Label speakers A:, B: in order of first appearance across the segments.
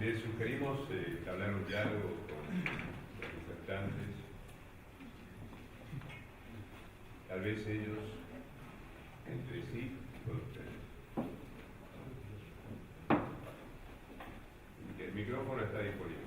A: Les sugerimos que hablar un diálogo con los disertantes. Tal vez ellos, entre sí, con ustedes. El micrófono está disponible.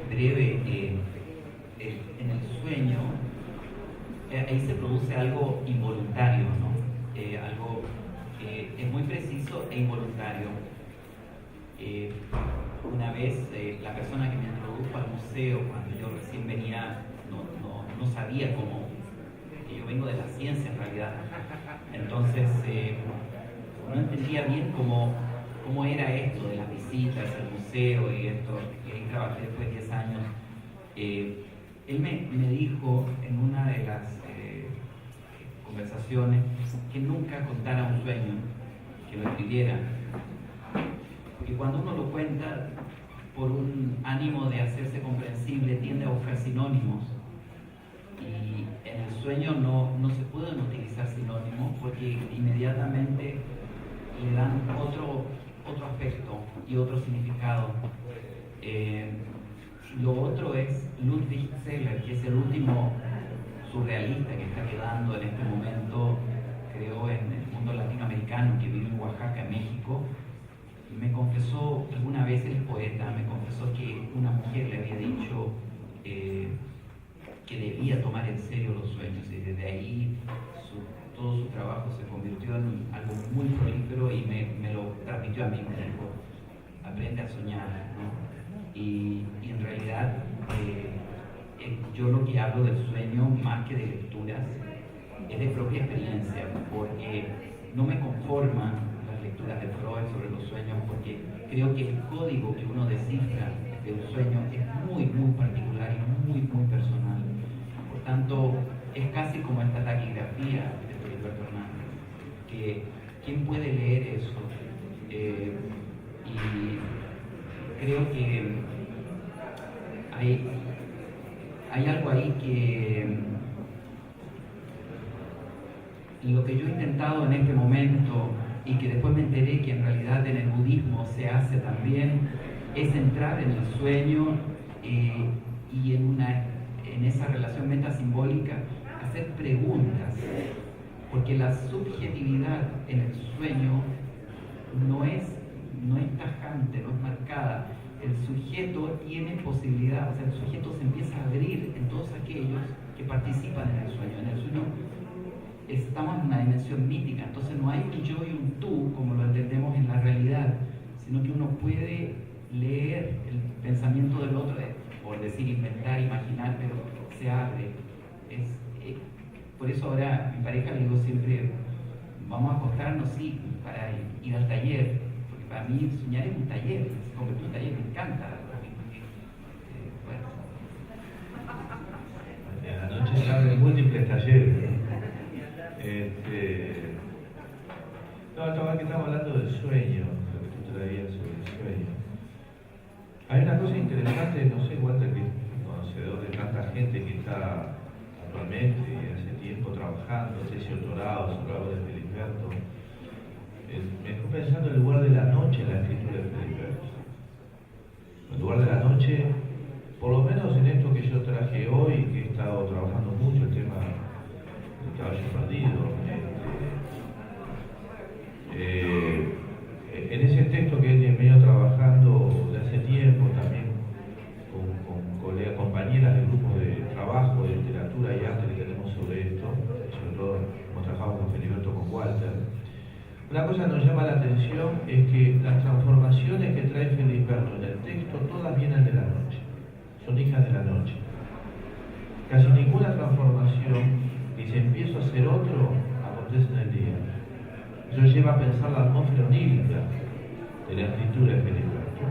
B: Breve, en el sueño, ahí se produce algo involuntario, ¿no? Algo que es muy preciso e involuntario. Una vez la persona que me introdujo al museo, cuando yo recién venía, no sabía cómo, que yo vengo de la ciencia en realidad, entonces no entendía bien cómo era esto de las visitas al museo y esto, y ahí trabajé después de 10 años. Él me dijo en una de las conversaciones que nunca contara un sueño, que lo escribiera, porque cuando uno lo cuenta por un ánimo de hacerse comprensible tiende a buscar sinónimos, y en el sueño no se pueden utilizar sinónimos porque inmediatamente le dan otro aspecto y otro significado. Lo otro es Ludwig Zeller, que es el último surrealista que está quedando en este momento, creo, en el mundo latinoamericano, que vive en Oaxaca, México. Y me confesó, alguna vez el poeta me confesó que una mujer le había dicho que debía tomar en serio los sueños, y desde ahí todo su trabajo se convirtió en algo muy prolífero y me lo transmitió a mí. Me dijo: aprende a soñar, ¿no? Y en realidad yo lo que hablo del sueño, más que de lecturas, es de propia experiencia, porque no me conforman las lecturas de Freud sobre los sueños, porque creo que el código que uno descifra de un sueño es muy, muy particular y muy, muy personal. Por tanto, es casi como esta taquigrafía de Felipe Fernández, que ¿quién puede leer eso? Y creo que hay algo ahí que lo que yo he intentado en este momento, y que después me enteré que en realidad en el budismo se hace también, es entrar en el sueño y en esa relación metasimbólica hacer preguntas, porque la subjetividad en el sueño no es tajante, no es marcada. El sujeto tiene posibilidad, o sea, el sujeto se empieza a abrir en todos aquellos que participan en el sueño. En el sueño estamos en una dimensión mítica, entonces no hay un yo y un tú como lo entendemos en la realidad, sino que uno puede leer el pensamiento del otro, por decir inventar, imaginar, pero se abre. Por eso ahora a mi pareja le digo siempre, vamos a acostarnos, sí, para ir al taller, porque para mí soñar es un taller, se convirtió en un taller, me encanta.
A: En la noche se abren múltiples talleres. No, que estamos hablando del sueño, lo que tú traías sobre el sueño. Hay una cosa interesante, no sé, Walter, que es conocedor de tanta gente que está actualmente y hace tiempo trabajando, tesis doctorado sobre la obra de Felisberto. Me estoy pensando en el lugar de la noche en la escritura de Felisberto. El lugar de la noche, por lo menos en esto que yo traje hoy, que he estado trabajando mucho, el tema del caballo perdido. En ese texto que he venido trabajando de hace tiempo, también con colegas, compañeras de grupos de trabajo, de literatura y arte que tenemos sobre esto, sobre todo hemos trabajado con Felisberto, con Walter. Una cosa que nos llama la atención es que las transformaciones que trae Felisberto en el texto todas vienen de la noche, son hijas de la noche. Casi ninguna transformación que se empieza a ser otro acontece en el día. Eso lleva a pensar la atmósfera onírica de la escritura de Felisberto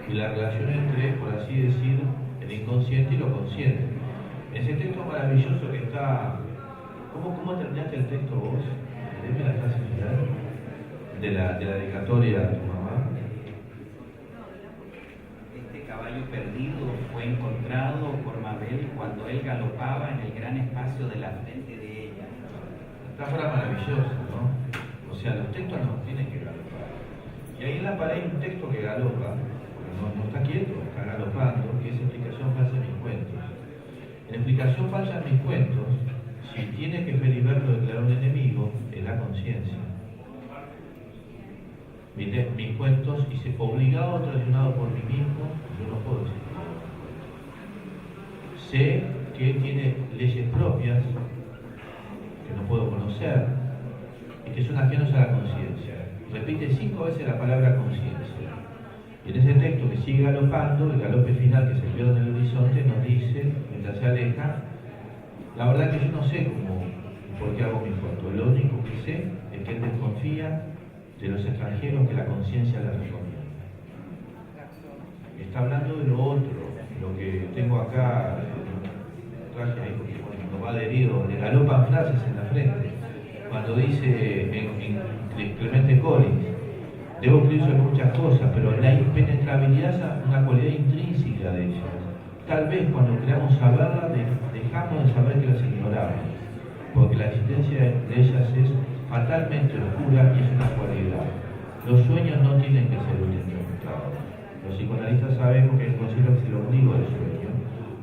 A: y la relación entre, por así decir, el inconsciente y lo consciente. Ese texto maravilloso que está... ¿Cómo terminaste el texto vos? Deme la frase final de la dedicatoria a tu mamá.
B: Este caballo perdido fue encontrado por Mabel cuando él galopaba en el gran espacio de la frente de ella.
A: Metáfora maravillosa, ¿no? O sea, los textos no tienen que galopar. Y ahí en la pared hay un texto que galopa, porque no está quieto, está galopando, que es explicación falsa de mis cuentos. En explicación falsa de mis cuentos, si tiene que Felisberto declarar un enemigo, es la conciencia. Mis cuentos, y si obligado o traicionado por mí mismo, yo no puedo decir. Sé que tiene leyes propias, que no puedo conocer, y que son ajenos a la conciencia. Repite 5 veces la palabra conciencia. Y en ese texto que sigue galopando, el galope final que se pierde en el horizonte, nos dice, mientras se aleja, la verdad que yo no sé por qué hago mi cuento. Lo único que sé es que él desconfía de los extranjeros que la conciencia le recomienda. Está hablando de lo otro, lo que tengo acá, traje ahí porque cuando va adherido, le galopan frases en la frente. Cuando dice en Clemente Collins, debo escribir sobre muchas cosas, pero la impenetrabilidad es una cualidad intrínseca de ellas. Tal vez cuando creamos saberlas, dejamos de saber que las ignoramos, porque la existencia de ellas es fatalmente oscura y es una cualidad. Los sueños no tienen que ser interpretados. Los psicoanalistas sabemos que consideran que es el ombligo del sueño,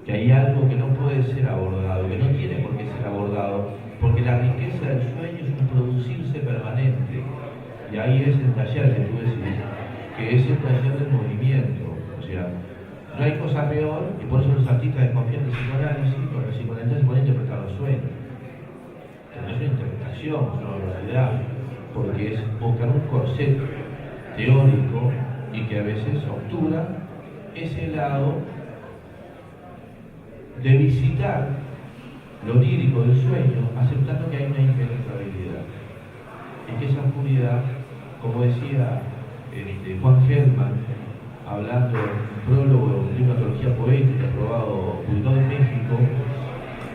A: que hay algo que no puede ser abordado, que no tiene por qué ser abordado, porque la riqueza del sueño es un producirse permanente. Y ahí es el taller que tú decís, que es el taller del movimiento. O sea, no hay cosa peor, y por eso los artistas desconfían del psicoanálisis, porque el psicoanalista se puede interpretar los sueños. No es una interpretación, es una realidad, porque es buscar un corset teórico y que a veces obtura ese lado de visitar lo lírico del sueño, aceptando que hay una impenetrabilidad. Y que esa oscuridad, como decía Juan Gelman, hablando en un prólogo de una antología poética publicado en México,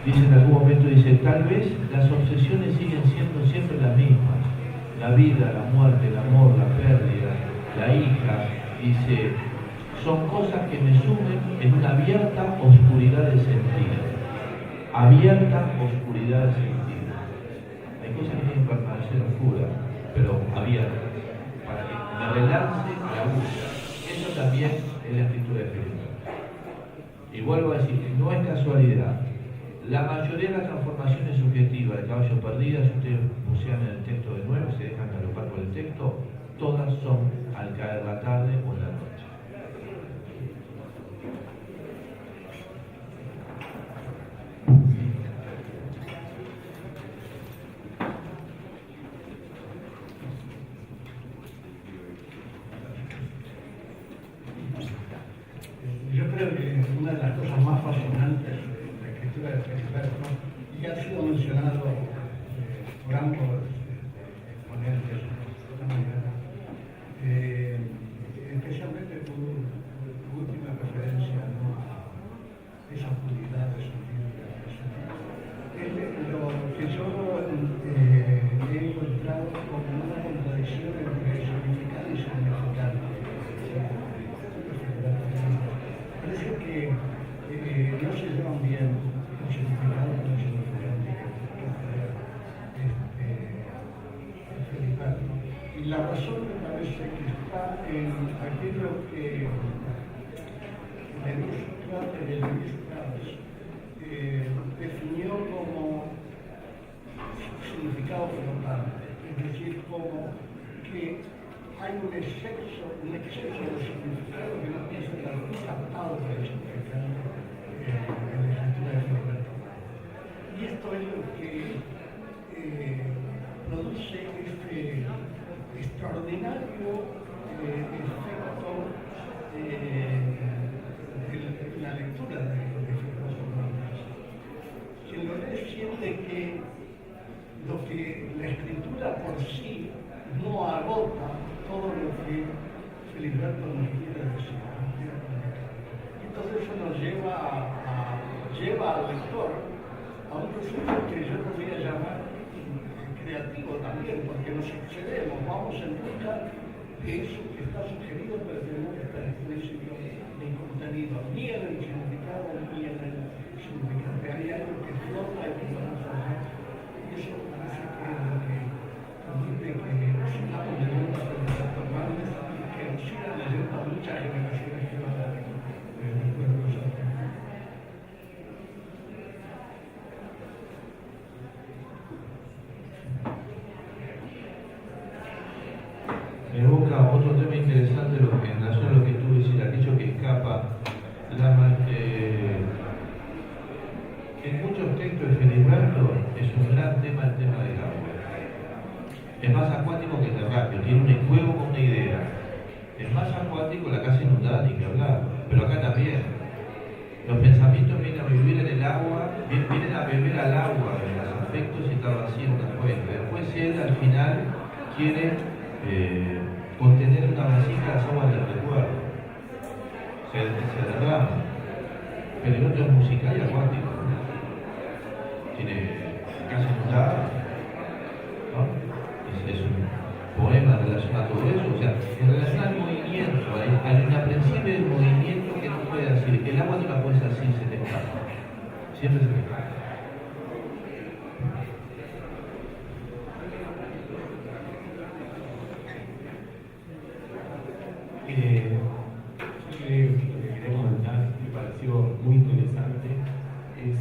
A: dice en algún momento, dice, tal vez las obsesiones siguen siendo siempre las mismas. La vida, la muerte, el amor, la pérdida, la hija, dice, son cosas que me sumen en una abierta oscuridad de sentido. Abierta oscuridad de sentido. Hay cosas que tienen que permanecer oscuras, pero abiertas, para que me relance la búsqueda. Eso también es la escritura de Felisberto. Y vuelvo a decir, no es casualidad. La mayoría de las transformaciones subjetivas de caballo perdidas, si ustedes bucean en el texto de nuevo, se dejan galopar por el texto, todas son al caer la tarde o en la noche.
C: Yo creo que una de las cosas más fascinantes de la escritura de Felisberto, y ha sido mencionado por ambos Y la razón me parece que está en aquello que Levi Strauss definió como significado flotante, es decir, como que hay un exceso de significado que no puede ser captado por el significado en la escritura de Roberto. Y esto es lo que produce este extraordinario efecto de la lectura de filósofos romanos. Quien lo lee siente que lo que la escritura por sí no agota todo lo que Filiberto nos quiere decir. Entonces eso nos lleva al lector a un proceso que yo podría llamar creativo también, porque nos excedemos, vamos en busca de eso que está sugerido, pero que no está explícito en contenido, ni en el significado, ni en el significante. Hay algo que flota y que no nos hace. Y eso parece que es lo que permite que sigamos leyendo a los Hernández y que nos sigan leyendo a muchas generaciones que van a después de nosotros.
A: Me evoca otro tema interesante en relación a lo que tú decís, aquello que escapa. En muchos textos de Filiberto es un gran tema el tema del agua. Es más acuático que terráqueo, tiene un juego con una idea. Es más acuático la casa inundada, ni que hablar, pero acá también. Los pensamientos vienen a vivir en el agua, vienen a beber al agua, en los afectos y está vacía una fuente. Después él al final quiere contener una vasija las aguas del recuerdo. Se derrama. Pero el otro es musical y acuático. Tiene casa inundada, ¿no? Es un poema en relación a todo eso. O sea, en relación al movimiento, al inaprensible del movimiento que no puede decir. El agua no la puedes así, se te escapa. Siempre se te escapa.
D: Lo que quería comentar, me pareció muy interesante, es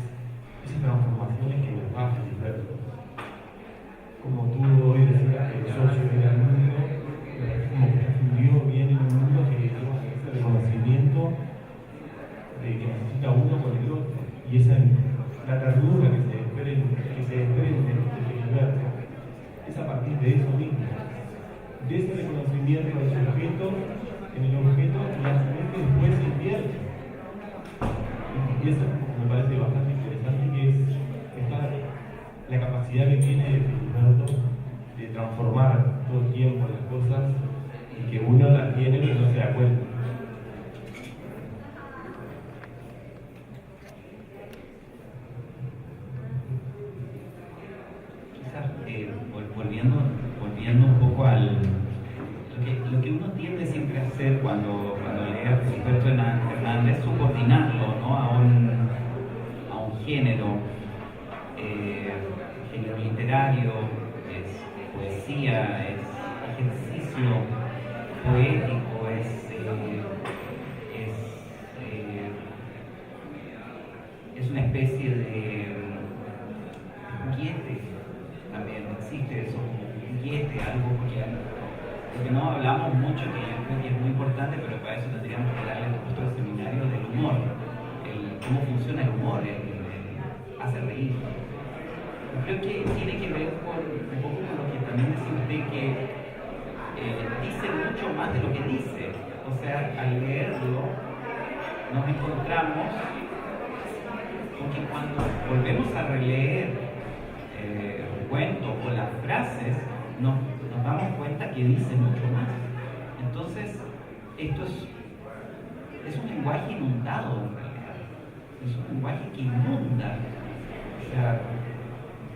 D: esas transformaciones que nos va a Filiberto. Como tú hoy decías que el socio era el mundo, como que fundió bien en un mundo que tiene ese reconocimiento de que necesita uno con el otro. Y esa la ternura que se desprende de Filiberto es a partir de eso mismo, de ese reconocimiento del sujeto en el objeto y la mente después se invierte. Y eso me parece bastante interesante, que es la capacidad que tiene Filiberto de transformar todo el tiempo las cosas y que uno las tiene pero no se da cuenta.
B: Quizás volviendo un poco al lo que uno tiende siempre a hacer cuando lee a Filiberto Hernández es subordinarlo, ¿no? a un género literario, es poesía, es ejercicio poético, es una especie de juguete, también existe eso como juguete, algo porque no hablamos mucho, que yo creo que es muy importante, pero para eso tendríamos que darle el curso del seminario del humor, cómo funciona el humor, hace reír. Yo creo que tiene que ver un poco con lo que también decía usted, que dice mucho más de lo que dice. O sea, al leerlo nos encontramos con que cuando volvemos a releer el cuento o las frases, nos damos cuenta que dice mucho más. Entonces, esto es un lenguaje inundado en realidad. Es un lenguaje que inunda. O sea,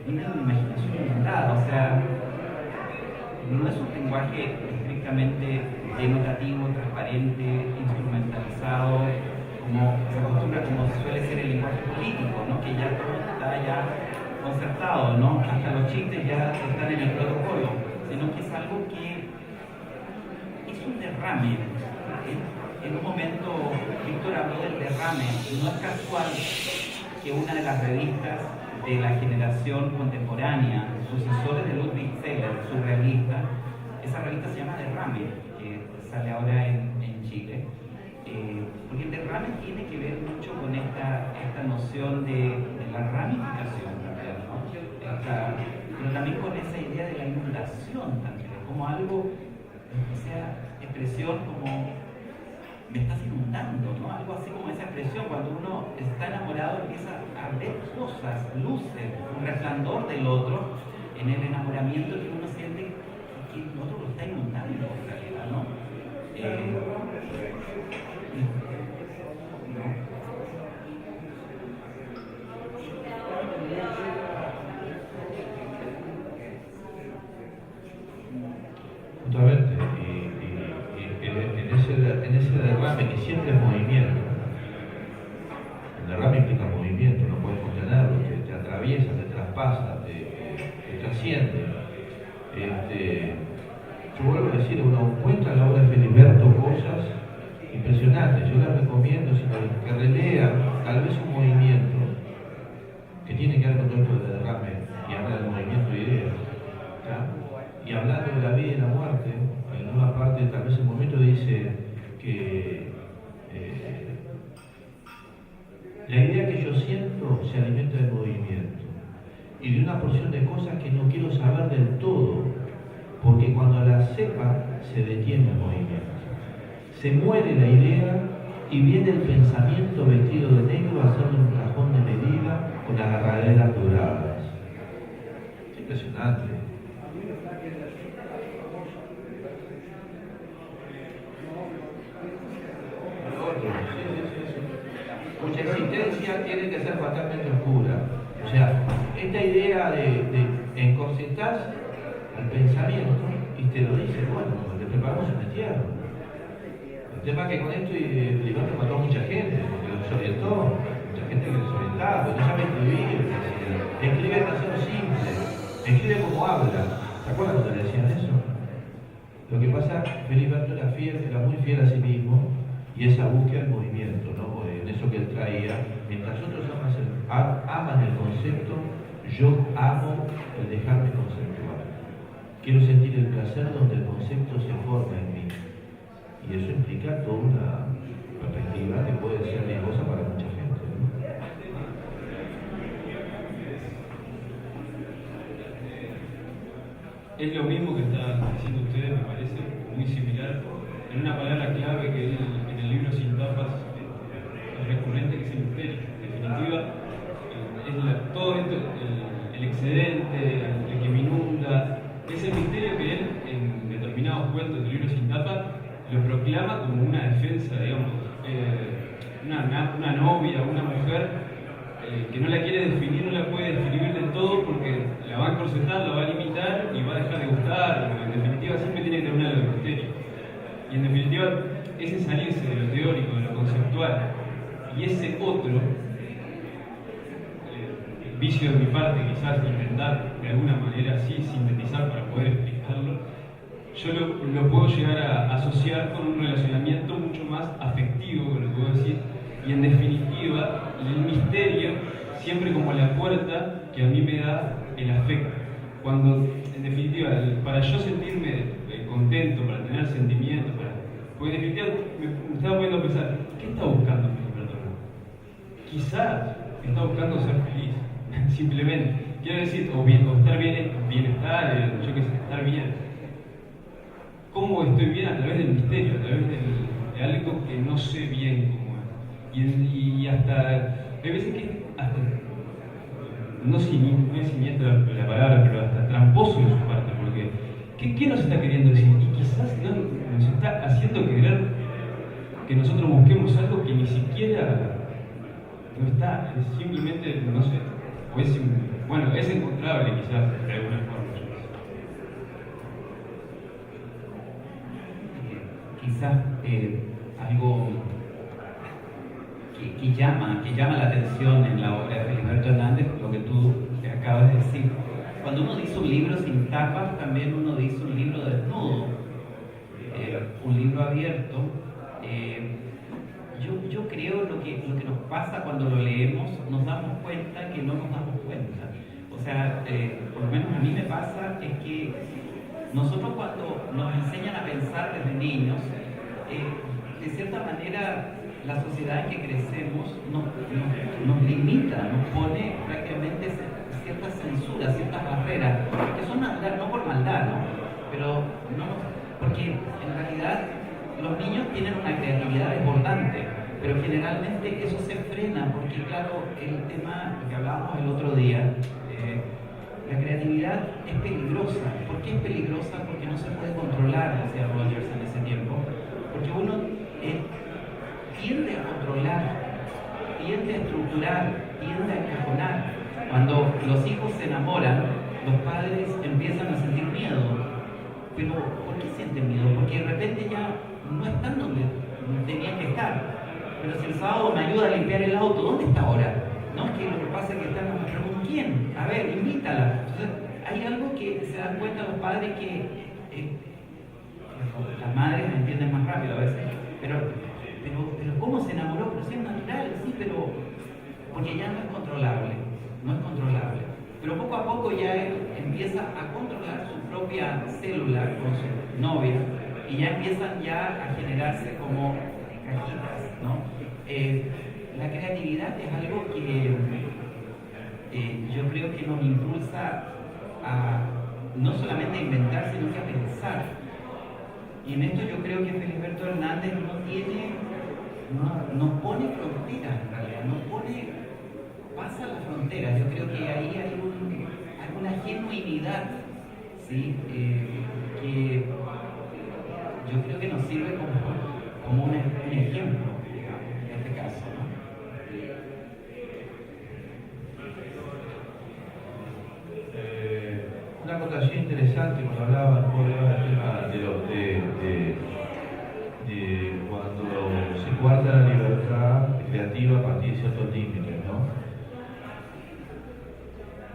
B: tiene una imaginación inundada. O sea, no es un lenguaje estrictamente denotativo, transparente, instrumentalizado, como se acostumbra, como suele ser el lenguaje político, ¿no? Que ya todo está ya concertado, ¿no? Hasta los chistes ya están en el protocolo, sino que es algo que derrame. En un momento Víctor habló del derrame, y no es casual que una de las revistas de la generación contemporánea, sucesores de Ludwig Seller, surrealista, esa revista se llama Derrame, que sale ahora en Chile, porque el derrame tiene que ver mucho con esta noción de la ramificación también, ¿no? Pero también con esa idea de la inundación también, como algo, esa expresión como me estás inundando, ¿no? Algo así como esa expresión, cuando uno está enamorado empieza a ver cosas, luces, un resplandor del otro, en el enamoramiento que uno siente que el otro lo está inundando en realidad, ¿no?
A: Justamente, en ese derrame que siempre es movimiento, el derrame implica movimiento, no puedes contenerlo, te atraviesa, te traspasa, te trasciende. Yo vuelvo a decir, uno encuentra en la obra de Filiberto cosas impresionantes, yo las recomiendo que relean tal vez un movimiento que tiene que ver con todo esto del derrame y habla del movimiento de ideas, ¿ya? Y hablando de la vida y la muerte, en una parte tal vez el momento dice que la idea que yo siento se alimenta del movimiento y de una porción de cosas que no quiero saber del todo, porque cuando la sepa se detiene el movimiento, se muere la idea y viene el pensamiento vestido de negro a hacerle un cajón de medida con agarraderas doradas. Es impresionante. Mucha existencia tiene que ser fatalmente oscura. O sea, esta idea de encorsetar al pensamiento y te lo dice, bueno, te preparamos un entierro. El tema es que con esto Filiberto mató a mucha gente, porque lo desorientó, mucha gente que desorientaba, porque no sabe escribir, escribe en acero simple, escribe como habla. ¿Se acuerdan cuando le decían eso? Lo que pasa, Filiberto era muy fiel a sí mismo y esa búsqueda del movimiento, ¿no? En eso que él traía, mientras otros aman el concepto, yo amo el dejarme conceptuar. Quiero sentir el placer donde el concepto se forma en mí. Y eso implica toda una perspectiva que puede ser riesgosa para mucha gente, ¿no?
E: Es lo mismo que está diciendo ustedes, me parece muy similar, en una palabra clave que él, en el libro Sin Tapas es recurrente, que es el misterio. En definitiva, es todo esto, el excedente, el que me inunda, es el misterio que él, en determinados cuentos del libro Sin Tapas, lo proclama como una defensa, digamos, una novia, una mujer que no la quiere definir, no la puede describir del todo porque la va a encorsetar, la va a limitar y va a dejar de gustar. En definitiva, siempre tiene que tener un halo de misterio. Y en definitiva, ese salirse de lo teórico, de lo conceptual, y ese otro, vicio de mi parte, quizás intentar de alguna manera así sintetizar para poder explicarlo, yo lo puedo llegar a asociar con un relacionamiento mucho más afectivo, lo puedo decir, y en definitiva, el misterio siempre como la puerta que a mí me da el afecto. Cuando, en definitiva, para yo sentirme contento, para tener sentimientos, porque en definitiva me estaba poniendo a pensar, ¿qué está buscando Filiberto? Quizás está buscando ser feliz, simplemente. Quiero decir, o estar bien, bienestar, yo qué sé, estar bien. ¿Cómo estoy bien? A través del misterio, a través de algo que no sé bien cómo es. Y hasta, hay veces que hasta, no es siniestra la palabra, pero hasta tramposo de su parte, porque ¿qué nos está queriendo decir? Y quizás nos está haciendo creer que nosotros busquemos algo que ni siquiera no está, es simplemente, no sé, o es, bueno, es encontrable quizás de alguna forma.
B: Quizás algo que llama la atención en la obra de Filiberto Hernández, lo que tú acabas de decir. Cuando uno dice un libro sin tapas, también uno dice un libro desnudo. un libro abierto. Yo creo lo que nos pasa cuando lo leemos, nos damos cuenta que no nos damos cuenta. O sea, por lo menos a mí me pasa es que nosotros cuando nos enseñan a pensar desde niños, de cierta manera la sociedad en que crecemos nos limita, nos pone prácticamente ciertas censuras, ciertas barreras, que son naturales, no por maldad, ¿no? Pero no, porque en realidad los niños tienen una creatividad desbordante, pero generalmente eso se frena, porque claro, el tema que hablábamos el otro día, la creatividad es peligrosa. ¿Por qué es peligrosa? Porque no se puede controlar, decía Rogers en ese tiempo, porque uno tiende a controlar, tiende a estructurar, tiende a encajonar. Cuando los hijos se enamoran, los padres empiezan a sentir miedo. Pero ¿por qué sienten miedo? Porque de repente ya no están donde tenían que estar. Pero si el sábado me ayuda a limpiar el auto, ¿dónde está ahora? ¿No? Que lo que pasa es que están, ¿pero con quién? A ver, invítala. Entonces, hay algo que se dan cuenta los padres que las madres me entienden más rápido a veces, pero ¿cómo se enamoró? Pero sí es natural, sí, pero porque ya no es controlable, no es controlable. Pero poco a poco ya él empieza a controlar su propia célula con su novia y ya empiezan ya a generarse como cajitas, ¿no? La creatividad es algo que yo creo que nos impulsa a no solamente a inventar, sino que a pensar. Y en esto yo creo que Feliberto Hernández nos pone fronteras en realidad, pasa las fronteras. Yo creo que ahí hay una genuinidad, ¿sí? Que yo creo que nos sirve como un ejemplo en este caso, ¿no?
A: Una acotación interesante cuando hablaba del tema de cuando se guarda la libertad creativa a partir de ciertos límites, ¿no?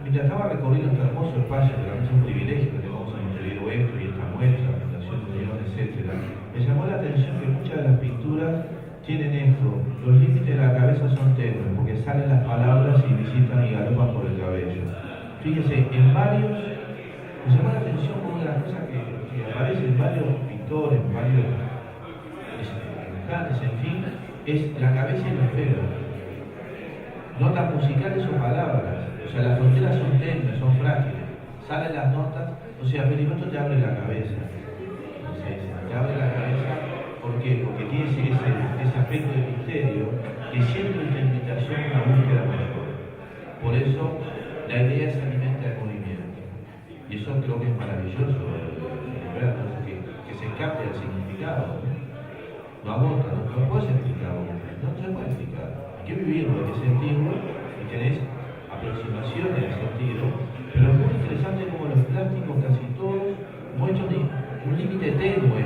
A: Mientras estaba recorriendo este hermoso espacio, que realmente es un privilegio que tengamos en Montevideo esto y esta muestra, Fundación Unión, etc., me llamó la atención que muchas de las pinturas tienen esto: los límites de la cabeza son tenues, porque salen las palabras y visitan y galopan por el cabello. Fíjese, en varios, me llamó la atención como una de las cosas que aparece en varios pintores, en varios dibujantes, en fin, es la cabeza y los pelos. Notas musicales o palabras, o sea, las fronteras son tenues, son frágiles, salen las notas, o sea, Feliberto te abre la cabeza. Te abre la cabeza, ¿por qué? Porque tiene ese aspecto de misterio que siempre es una invitación a una búsqueda mejor. Por eso, la idea es alimenta el movimiento. Y eso creo que es maravilloso, que se escape del significado. No agota, no puedes explicarlo, no se puede explicar. Hay que vivirlo, hay que sentirlo, y tenés aproximaciones de sentido. Pero es muy interesante como los plásticos, casi todos, muestran un límite tenue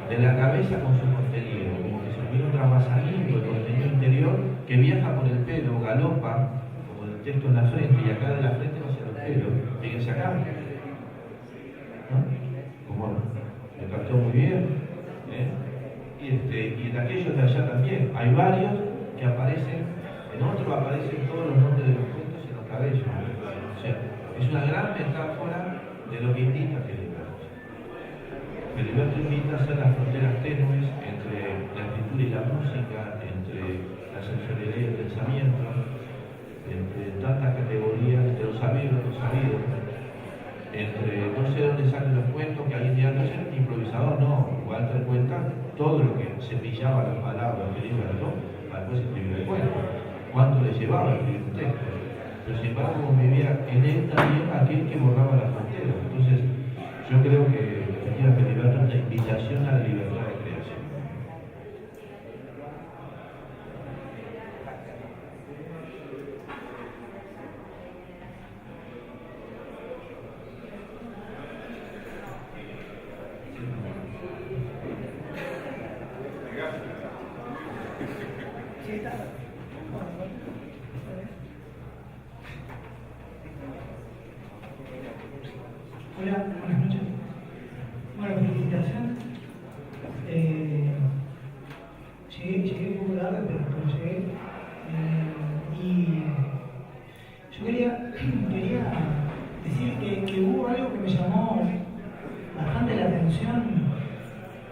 A: de la cabeza con su contenido, como que se viene un trasvasamiento del contenido interior que viaja por el pelo, galopa, como el texto en la frente, y acá de la frente va hacia el pelo, fíjense acá, ¿no? Como me captó muy bien, y en aquellos de allá también, hay varios que aparecen, en otros aparecen todos los nombres de los cuentos en los cabellos, o sea, es una gran metáfora de lo que indica Feliberto. Feliberto invita a hacer las fronteras tenues entre la escritura y la música, entre la sensorialidad y el pensamiento, entre tantas categorías, entre los sabidos y los sabidos, entre no sé dónde salen los cuentos, que alguien dirá, no es un improvisador, no, Walter cuenta todo lo que se pillaba las palabras de Feliberto para después escribir el cuento, cuánto le llevaba a escribir un texto. Pero sin embargo, como vivía en él también aquel que borraba las fronteras. Entonces, yo creo que efectivamente Feliberto es una invitación a la libertad de creación.
F: Hola, buenas noches. Bueno, felicitación. atención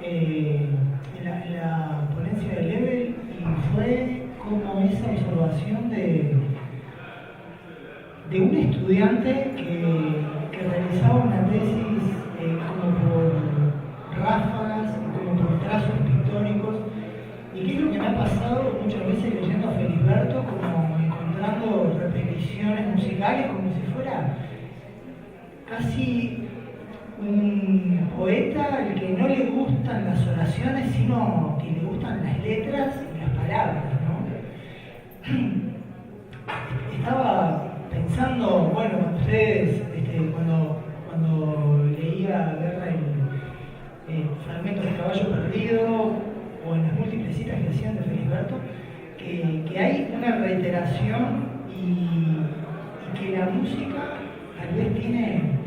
F: en la ponencia de Lebel, y fue como esa observación de un estudiante que realizaba una tesis como por ráfagas, como por trazos pictóricos, y que es lo que me ha pasado muchas veces leyendo a Feliberto, como encontrando repeticiones musicales como si fuera casi un poeta al que no le gustan las oraciones, sino que le gustan las letras y las palabras, ¿no? Estaba pensando, bueno, cuando ustedes, cuando leía Guerra en Fragmentos de Caballo Perdido, o en las múltiples citas que hacían de Feliberto, que hay una reiteración y que la música tal vez tiene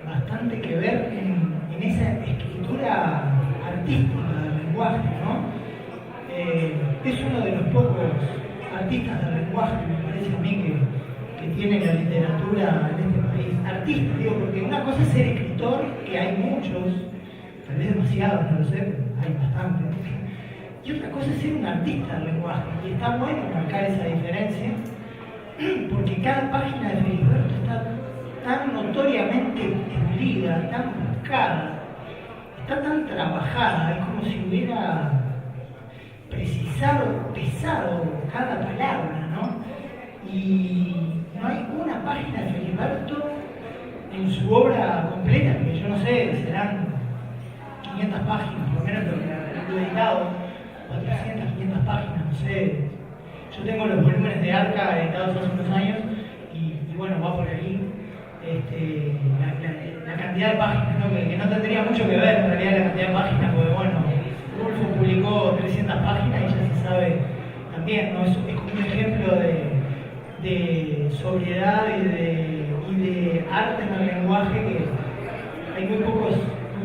F: bastante que ver en esa escritura artística del lenguaje, ¿no? Es uno de los pocos artistas del lenguaje, me parece a mí, que tiene la literatura en este país. Artista, digo, porque una cosa es ser escritor, que hay muchos, tal vez demasiados, no lo sé, pero hay bastantes. Y otra cosa es ser un artista del lenguaje, y está bueno marcar esa diferencia, porque cada página de Feliberto está tan notoriamente pulida, tan buscada, está tan trabajada, es como si hubiera pesado cada palabra, ¿no? Y no hay una página de Feliberto en su obra completa, que yo no sé, serán 500 páginas, por lo menos lo he editado, 400, 500 páginas, no sé. Yo tengo los volúmenes de Arca editados hace unos años y bueno, va por ahí la cantidad de páginas, ¿no? Que no tendría mucho que ver en realidad la cantidad de páginas, porque bueno, Rulfo publicó 300 páginas y ya se sabe también, ¿no? Es como un ejemplo de sobriedad y de arte en el lenguaje, que hay muy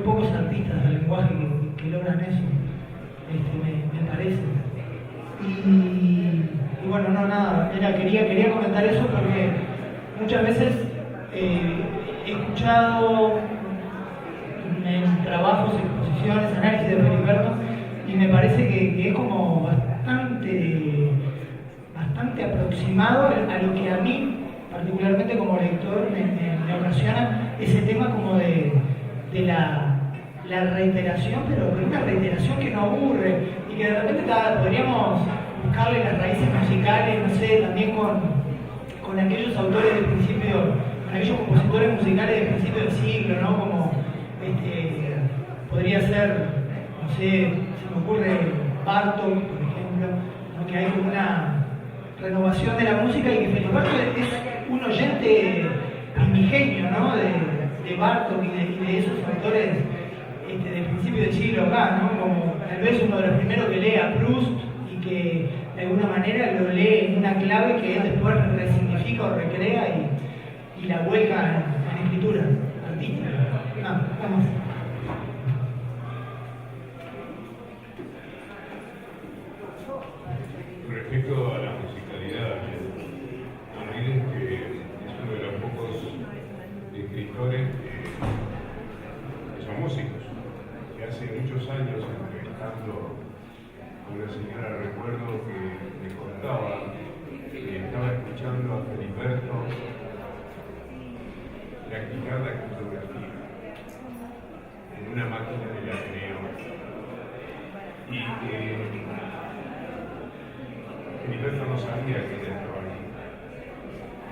F: pocos artistas del lenguaje que logran eso, me parece. Y bueno, no, nada, quería comentar eso porque muchas veces he escuchado en trabajos, exposiciones, análisis de Feliberto, y me parece que es como bastante aproximado a lo que a mí, particularmente como lector, me ocasiona ese tema como de la reiteración, pero una reiteración que no aburre, y que de repente podríamos buscarle las raíces musicales, no sé, también con aquellos autores del principio, con aquellos compositores musicales del principio del siglo, ¿no? Como podría ser, no sé, se me ocurre Bartók, por ejemplo, ¿no? Que hay como una renovación de la música, y que Feliberto es un oyente primigenio, ¿no? De Bartók y de esos autores del principio del siglo acá, ¿no? Como tal vez uno de los primeros que lee a Proust, y que de alguna manera lo lee en una clave que él después resignifica o recrea y la vuelca en escritura artística. Vamos.
G: Respecto a la musicalidad, no olviden que es uno de los pocos escritores que son músicos, que hace muchos años, entrevistando a una señora, recuerdo que me contaba que estaba escuchando a Feliberto practicar la criptografía en una máquina del Ateneo, y que Feliberto no sabía que ella estaba allí,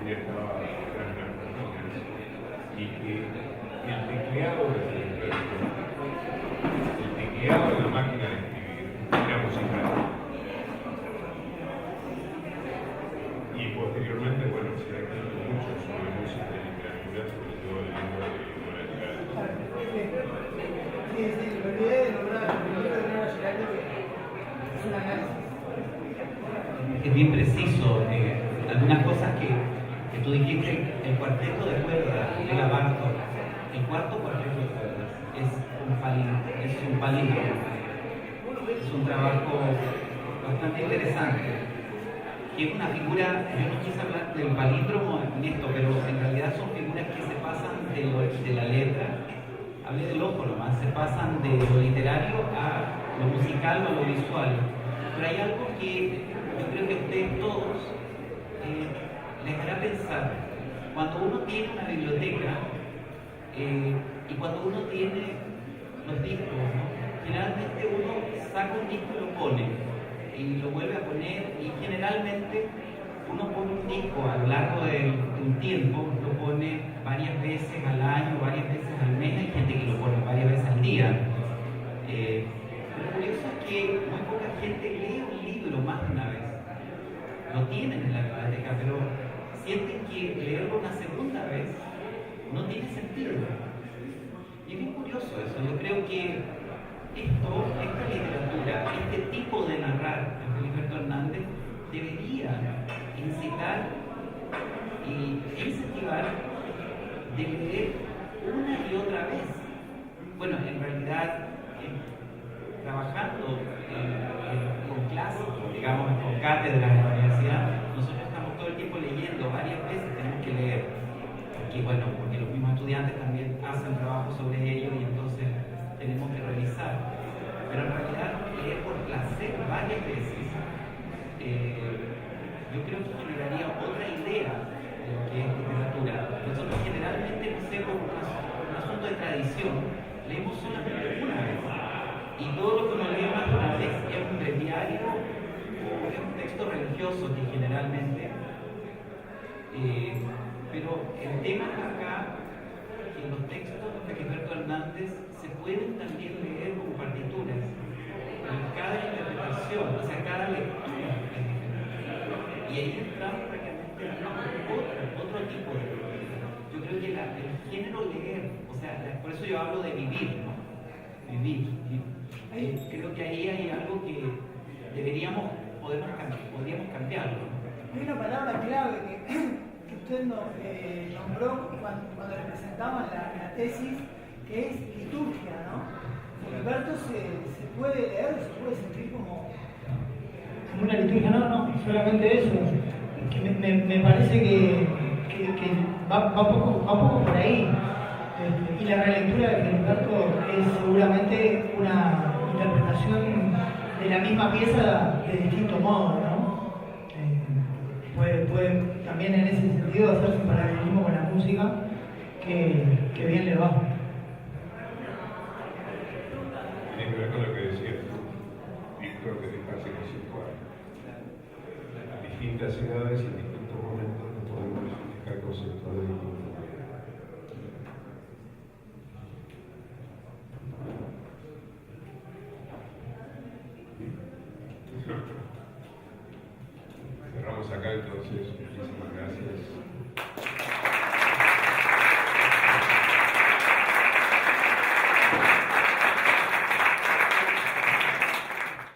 G: ella estaba tras las cortinas, y que el tecleado de Feliberto, el tecleado de la máquina de escribir, era musical. Y posteriormente, bueno, se ha escrito mucho sobre música y literatura, sobre todo el libro de Nora Giraldo.
F: Sí, me olvidé de nombrar el libro de Nora Giraldo, que es un análisis.
B: Es bien preciso, algunas cosas que tú dijiste. El cuarteto de cuerdas de la Bartók, el cuarto cuarteto de cuerdas, es un palíndromo, es un trabajo bastante interesante, que es una figura. Yo no quise hablar del palíndromo en esto, pero en realidad son figuras que se pasan de la letra. Hablé del ojo nomás, se pasan de lo literario a lo musical o a lo visual. Pero hay algo que yo creo que a ustedes todos les hará pensar. Cuando uno tiene una biblioteca y cuando uno tiene los discos, ¿no? Generalmente uno saca un disco y lo pone y lo vuelve a poner, y generalmente uno pone un disco a lo largo de un tiempo, lo pone varias veces al año, varias veces al mes. Hay gente que lo pone varias veces al día. Lo curioso es que muy poca gente lee un libro más de una vez. Lo tienen en la biblioteca, pero sienten que leerlo una segunda vez no tiene sentido. Y es bien curioso eso. Yo creo que esta literatura, este tipo de narrar de Feliberto Hernández debería incitar y incentivar de leer una y otra vez. Bueno, en realidad, trabajando con clásicos, digamos, con cátedras en la universidad, nosotros estamos todo el tiempo leyendo, varias veces tenemos que leer, porque los mismos estudiantes también hacen trabajo sobre ello y entonces tenemos que revisar. Pero en realidad, leer por placer varias veces, yo creo que generaría otra idea de lo que es literatura. Nosotros generalmente, no sé, por un asunto de tradición, leemos solamente una vez. Y todo lo que uno lee más de una vez es un breviario o es un texto religioso que generalmente. Pero el tema es acá que los textos de Feliberto Hernández se pueden también leer como partituras. Y cada interpretación, o sea, cada lectura es diferente. Y ahí entramos prácticamente en otro tipo de lectura. Yo creo que el género leer, o sea, por eso yo hablo de vivir, ¿no? Vivir. Creo que ahí hay algo que podríamos cambiarlo.
F: Hay una palabra clave que usted nombró cuando le presentamos la tesis, que es liturgia, ¿no? Feliberto se puede leer, se puede sentir como una liturgia, no, solamente eso. Que me parece que va un poco por ahí. Y la relectura de Feliberto es seguramente una interpretación de la misma pieza de distinto modo, ¿no? Puede también en ese sentido hacerse un paralelismo con la música que bien le va.
G: Tiene que ver con lo que decías tú, Víctor, que hace casi 5 años. Distintas edades y en distintos momentos no podemos explicar conceptos de distintos. Cerramos acá entonces. Muchísimas gracias.